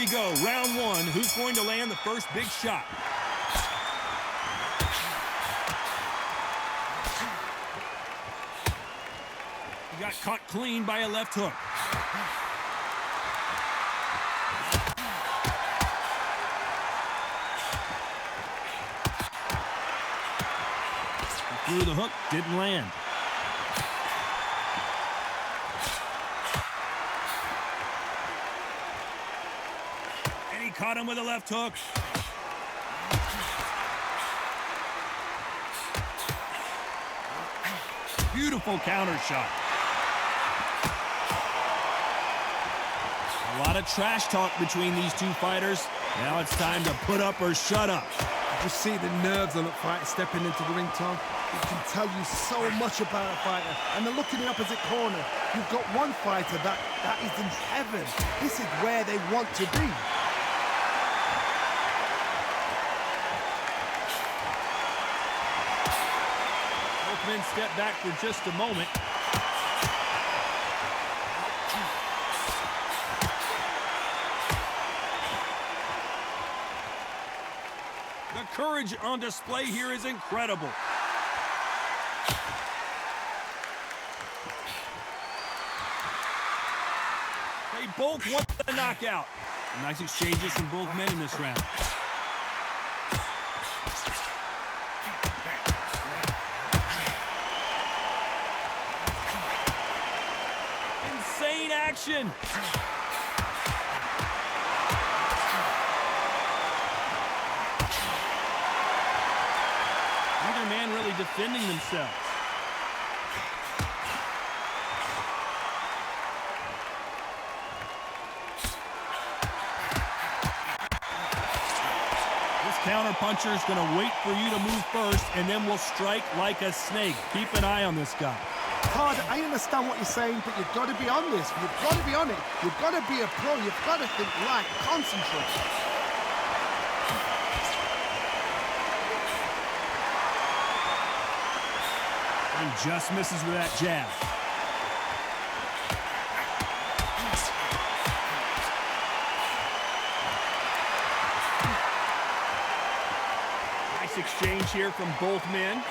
we go, round one. Who's going to land the first big shot? He got caught clean by a left hook. He threw the hook, didn't land. Caught him with a left hook. Beautiful counter shot. A lot of trash talk between these two fighters. Now it's time to put up or shut up. You just see the nerves on a fighter stepping into the ring, Tom. It can tell you so much about a fighter. And then look in the opposite corner. You've got one fighter that is in heaven. This is where they want to be. Men step back for just a moment. The courage on display here is incredible. They both want the knockout. Nice exchanges from both men in this round. Action. Neither man really defending themselves. This counter puncher is going to wait for you to move first, and then will strike like a snake. Keep an eye on this guy. Hard, I understand what you're saying, but you've got to be on this. You've got to be on it. You've got to be a pro. You've got to think right. Concentrate. And just misses with that jab. Nice exchange here from both men.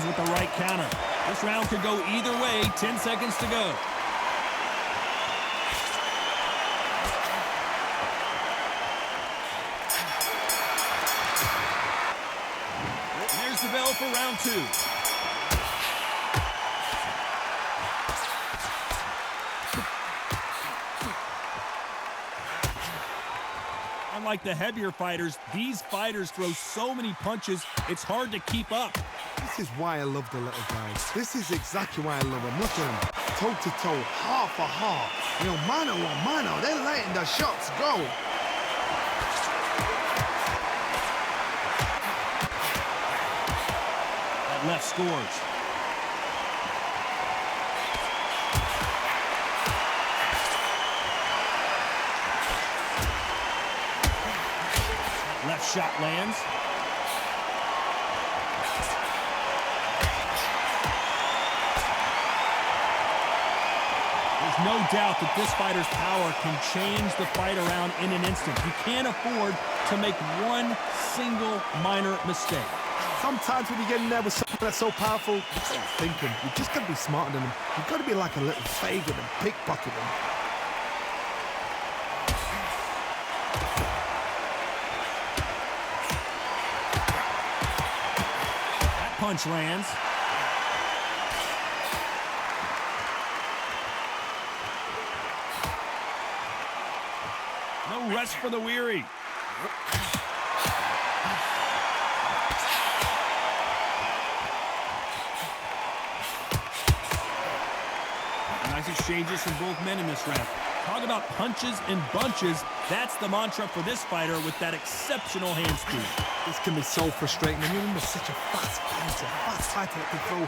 With the right counter. This round could go either way. 10 seconds to go. There's the bell for round two. Unlike the heavier fighters, these fighters throw so many punches, it's hard to keep up. This is why I love the little guys. This is exactly why I love them. Look at them. Toe to toe, heart for heart. You know, mano a mano. They're letting the shots go. That left scores. Left shot lands. There's no doubt that this fighter's power can change the fight around in an instant. You can't afford to make one single minor mistake. Sometimes when you get in there with something that's so powerful, you start thinking. You just got to be smarter than them. You've got to be like a little faggot and pickpocket them. That punch lands. No rest for the weary. Nice exchanges from both men in this round. Talk about punches and bunches. That's the mantra for this fighter with that exceptional hand speed. This can be so frustrating when you're under such a fast fighter that can throw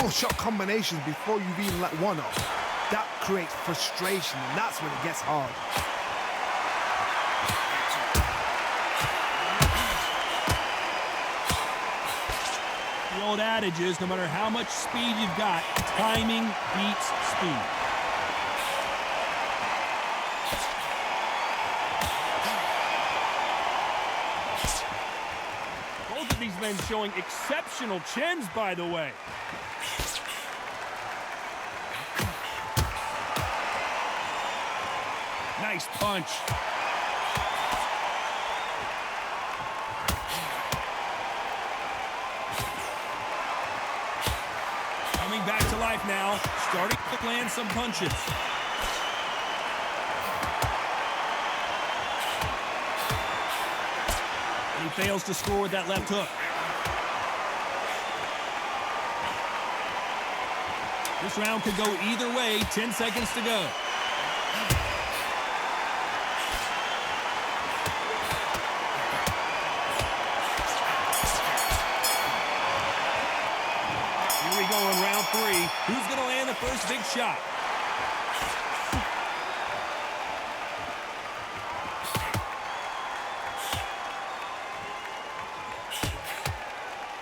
3-4 shot combinations before you've even let one off. That creates frustration, and that's when it gets hard. adage is, no matter how much speed you've got, timing beats speed. Both of these men showing exceptional chins, by the way. Nice punch. Coming back to life now, starting to land some punches. And he fails to score with that left hook. This round could go either way, 10 seconds to go. Here we go in round 3. Who's going to land the first big shot?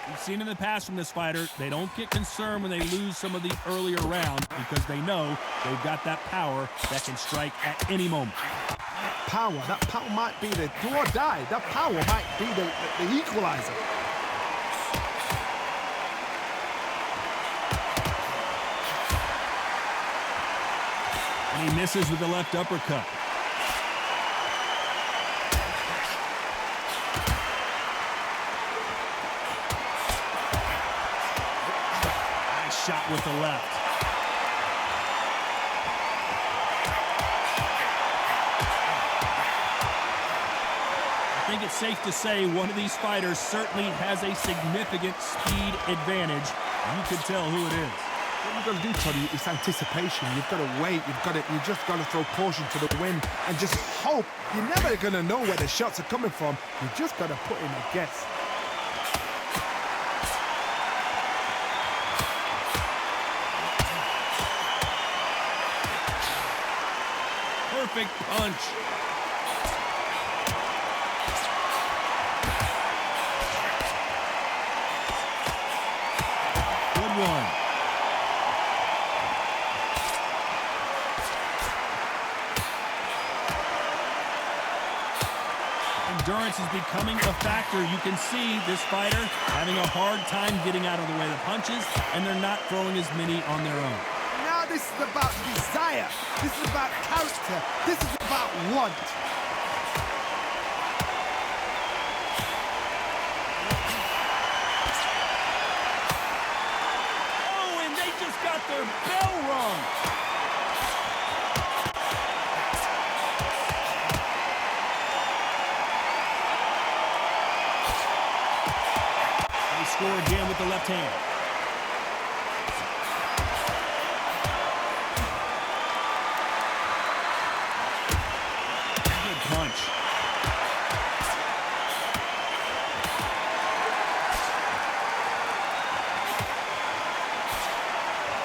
We've seen in the past from this fighter, they don't get concerned when they lose some of the earlier rounds because they know they've got that power that can strike at any moment. That power might be the do or die. That power might be the equalizer. And he misses with the left uppercut. Nice shot with the left. I think it's safe to say one of these fighters certainly has a significant speed advantage. You can tell who it is. What you've got to do, Toddy, is anticipation. You've got to wait. You just got to throw caution to the wind and just hope. You're never going to know where the shots are coming from. You just got to put in a guess. Perfect punch. Good one. Endurance is becoming a factor. You can see this fighter having a hard time getting out of the way of the punches, and they're not throwing as many on their own. Now this is about desire. This is about character. This is about want. Oh, and they just got their bell rung. They score again with the left hand. Punch.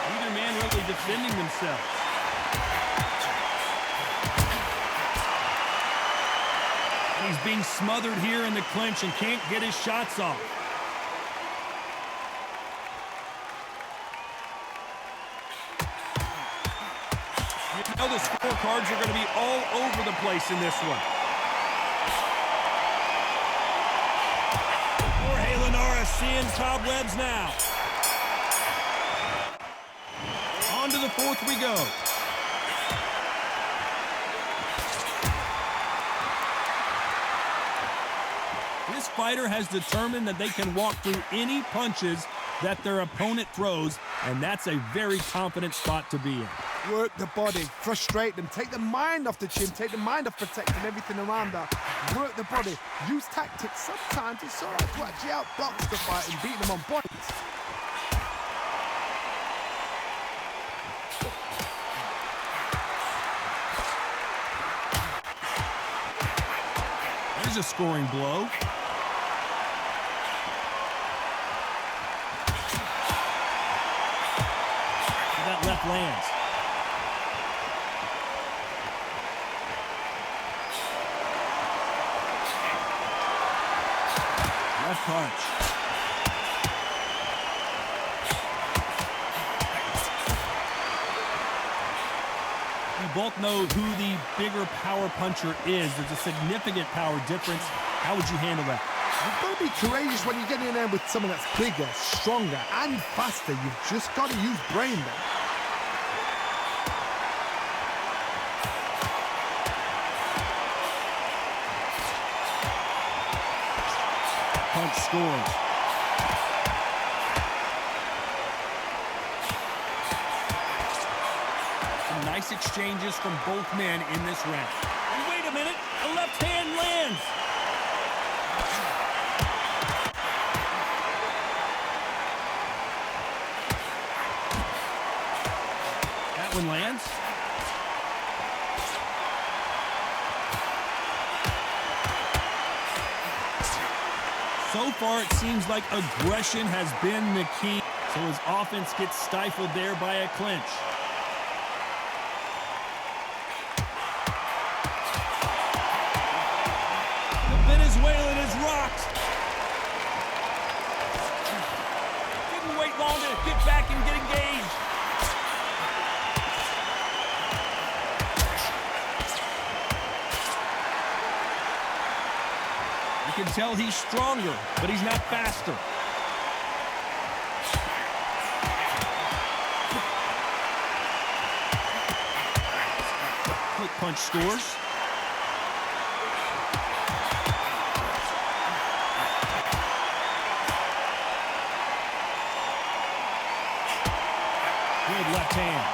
Neither man really defending themselves. He's being smothered here in the clinch and can't get his shots off. You know the scorecards are going to be all over the place in this one. Jorge Linares seeing cobwebs now. On to the fourth we go. This fighter has determined that they can walk through any punches that their opponent throws, and that's a very confident spot to be in. Work the body, frustrate them, take the mind off the chin, take the mind off protecting everything around that. Work the body, use tactics. Sometimes it's all right to actually outbox the fight and beat them on points. There's a scoring blow. That left lands. Left punch. both know who the bigger power puncher is. There's a significant power difference. How would you handle that? You've got to be courageous when you get in there with someone that's bigger, stronger, and faster. You've just got to use brain there. Punch scores. Some nice exchanges from both men in this round. And wait a minute, a left hand lands. That one lands. So far, it seems like aggression has been the key, so his offense gets stifled there by a clinch. The Venezuelan is rocked. Didn't wait long to get back and get engaged. You can tell he's stronger, but he's not faster. Quick punch scores. Good left hand.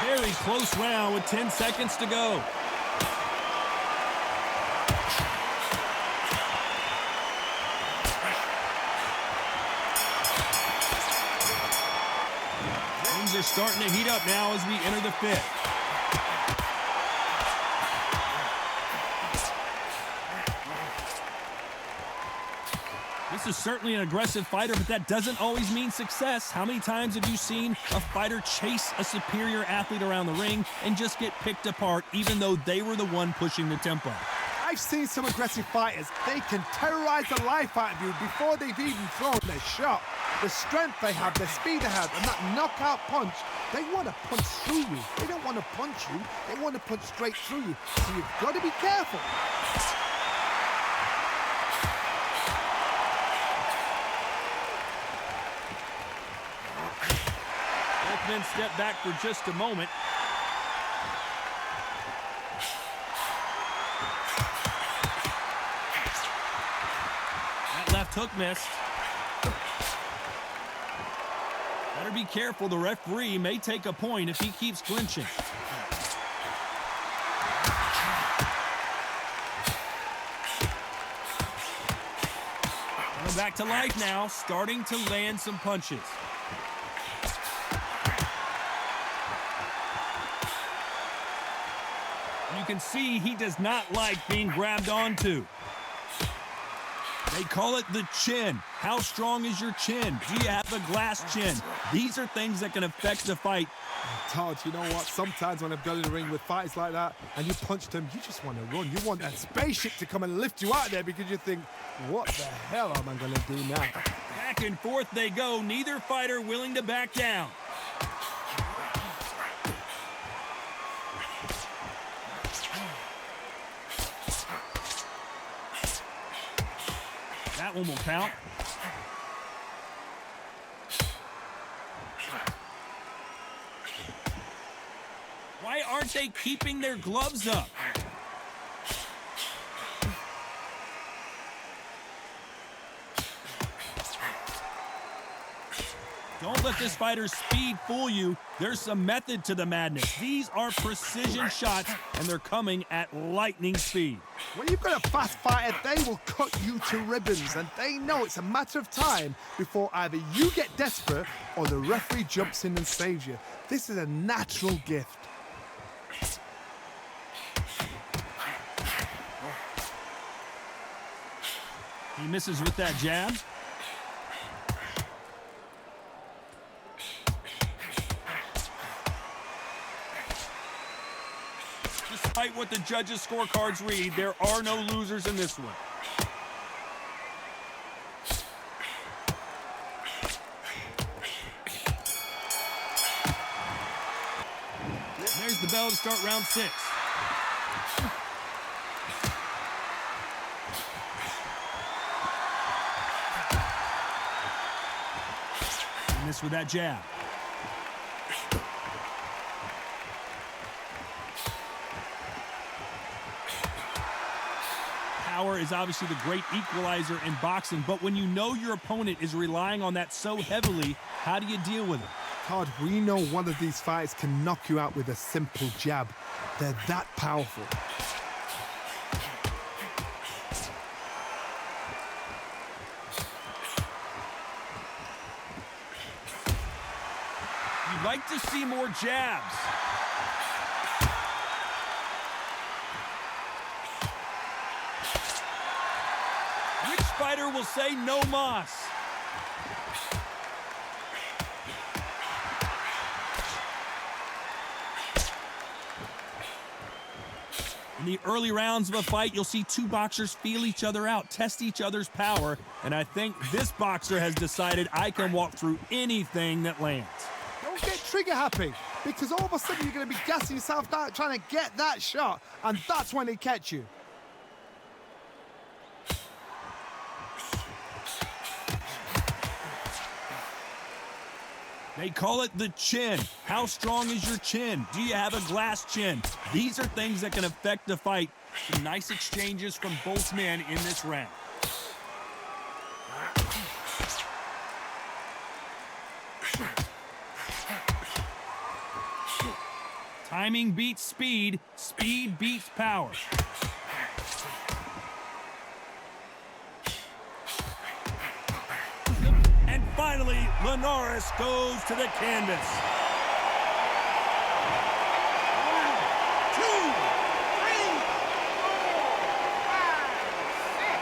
Very close round with 10 seconds to go. Things are starting to heat up now as we enter the fifth. This is certainly an aggressive fighter, but that doesn't always mean success. How many times have you seen a fighter chase a superior athlete around the ring and just get picked apart even though they were the one pushing the tempo? I've seen some aggressive fighters. They can terrorize the life out of you before they've even thrown their shot. The strength they have, the speed they have, and that knockout punch, they want to punch through you. They don't want to punch you. They want to punch straight through you. So you've got to be careful. Both men step back for just a moment. That left hook missed. Better be careful. The referee may take a point if he keeps clinching. Coming back to life now, starting to land some punches. You can see he does not like being grabbed onto. They call it the chin. How strong is your chin? Do you have a glass chin? These are things that can affect the fight. Todd, you know what? Sometimes when I've got in the ring with fighters like that and you punch them, you just want to run. You want that spaceship to come and lift you out of there because you think, what the hell am I going to do now? Back and forth they go. Neither fighter willing to back down. That one will count. Why aren't they keeping their gloves up? Don't let this fighter's speed fool you. There's some method to the madness. These are precision shots, and they're coming at lightning speed. When you've got a fast fighter, they will cut you to ribbons, and they know it's a matter of time before either you get desperate or the referee jumps in and saves you. This is a natural gift. He misses with that jab. Despite what the judges' scorecards read, there are no losers in this one. bell to start round 6. He missed with that jab. Power is obviously the great equalizer in boxing, but when you know your opponent is relying on that so heavily, how do you deal with it? Todd, we know one of these fights can knock you out with a simple jab. They're that powerful. You'd like to see more jabs. Which fighter will say no mas? In the early rounds of a fight, you'll see two boxers feel each other out, test each other's power, and I think this boxer has decided I can walk through anything that lands. Don't get trigger happy, because all of a sudden you're going to be gassing yourself out trying to get that shot, and that's when they catch you. They call it the chin. How strong is your chin? Do you have a glass chin? These are things that can affect the fight. Some nice exchanges from both men in this round. Timing beats speed. Speed beats power. And finally, Linares goes to the canvas. 1, 2, 3, 4, 5, 6.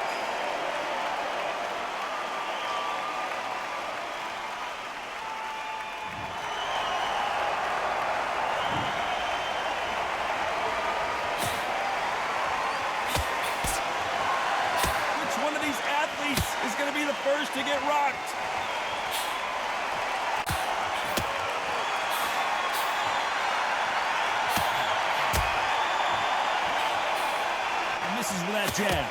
Which one of these athletes is going to be the first to get rocked? Misses with that jab.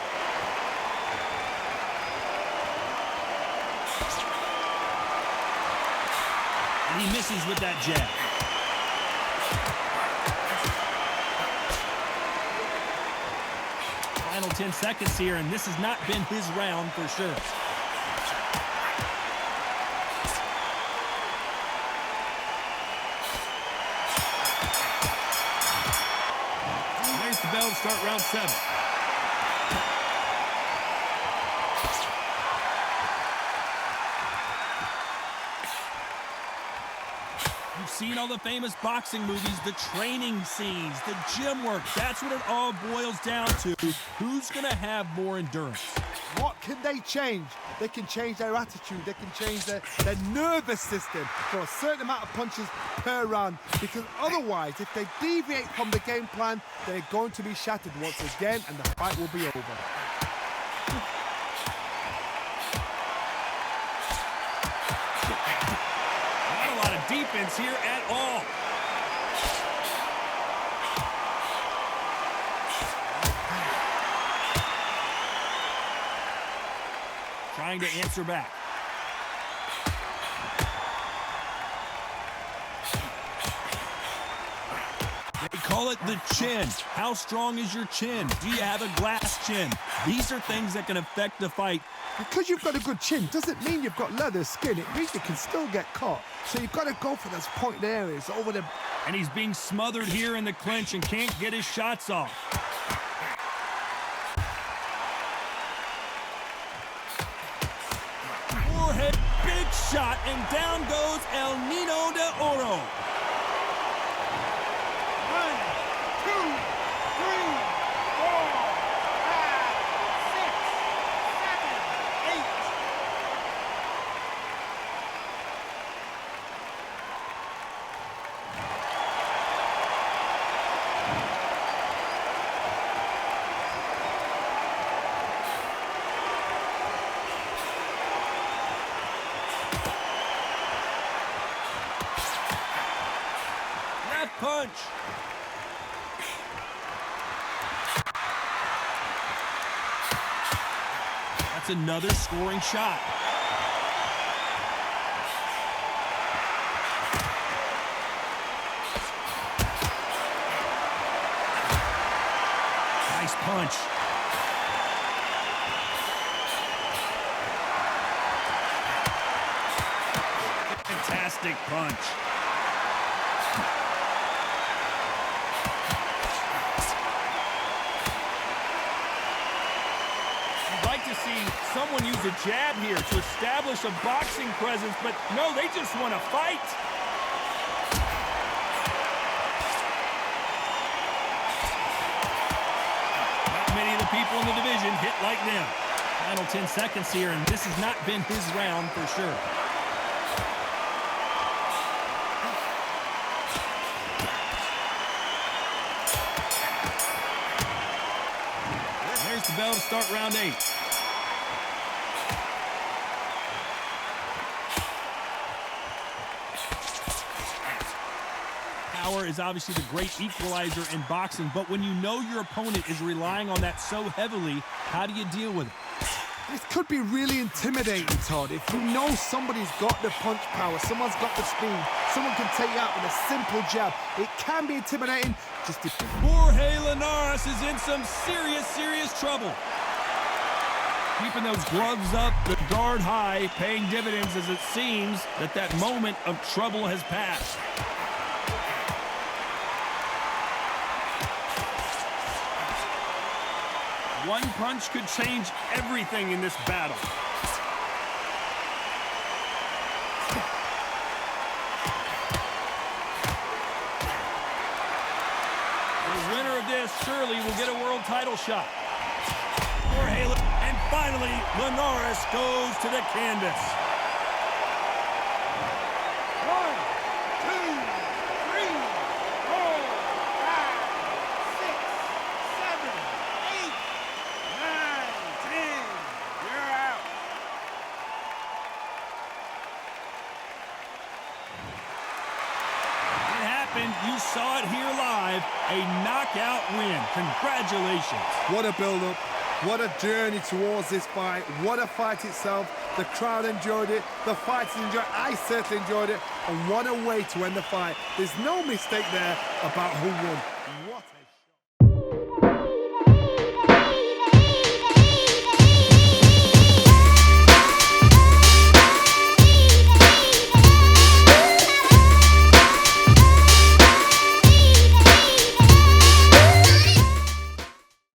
And he misses with that jab. Final 10 seconds here, and this has not been his round for sure. There's the bell to start round 7. You've seen all the famous boxing movies, the training scenes, the gym work. That's what it all boils down to. Who's going to have more endurance? What can they change? They can change their attitude. They can change their nervous system for a certain amount of punches per round. Because otherwise, if they deviate from the game plan, they're going to be shattered once again, and the fight will be over. Defense here at all. Trying to answer back. They call it the chin. How strong is your chin? Do you have a glass chin? These are things that can affect the fight. Because you've got a good chin doesn't mean you've got leather skin. It means you can still get caught. So you've got to go for those point areas over the... And he's being smothered here in the clinch and can't get his shots off. Forehead, big shot, and down goes El Nino de Oro. 1, 2, 3, 4, 5, 6, 7, 8. Punch. That's another scoring shot. Nice punch. Fantastic punch. You'd like to see someone use a jab here to establish a boxing presence, but no, they just want to fight. Not many of the people in the division hit like them. Final 10 seconds here, and this has not been his round for sure. There's the bell to start round 8. Power is obviously the great equalizer in boxing, but when you know your opponent is relying on that so heavily, how do you deal with it? This could be really intimidating, Todd. If you know somebody's got the punch power, someone's got the speed, someone can take you out with a simple jab, it can be intimidating. Just Jorge Linares is in some serious trouble. Keeping those gloves up, the guard high, paying dividends as it seems that moment of trouble has passed. One punch could change everything in this battle. The winner of this surely will get a world title shot. And finally, Linares goes to the canvas. 1, 2, 3, 4, 5, 6, 7, 8, 9, 10. You're out. It happened. You saw it here live. A knockout win. Congratulations. What a build-up. What a journey towards this fight. What a fight itself. The crowd enjoyed it. The fighters enjoyed it. I certainly enjoyed it. And what a way to end the fight. There's no mistake there about who won.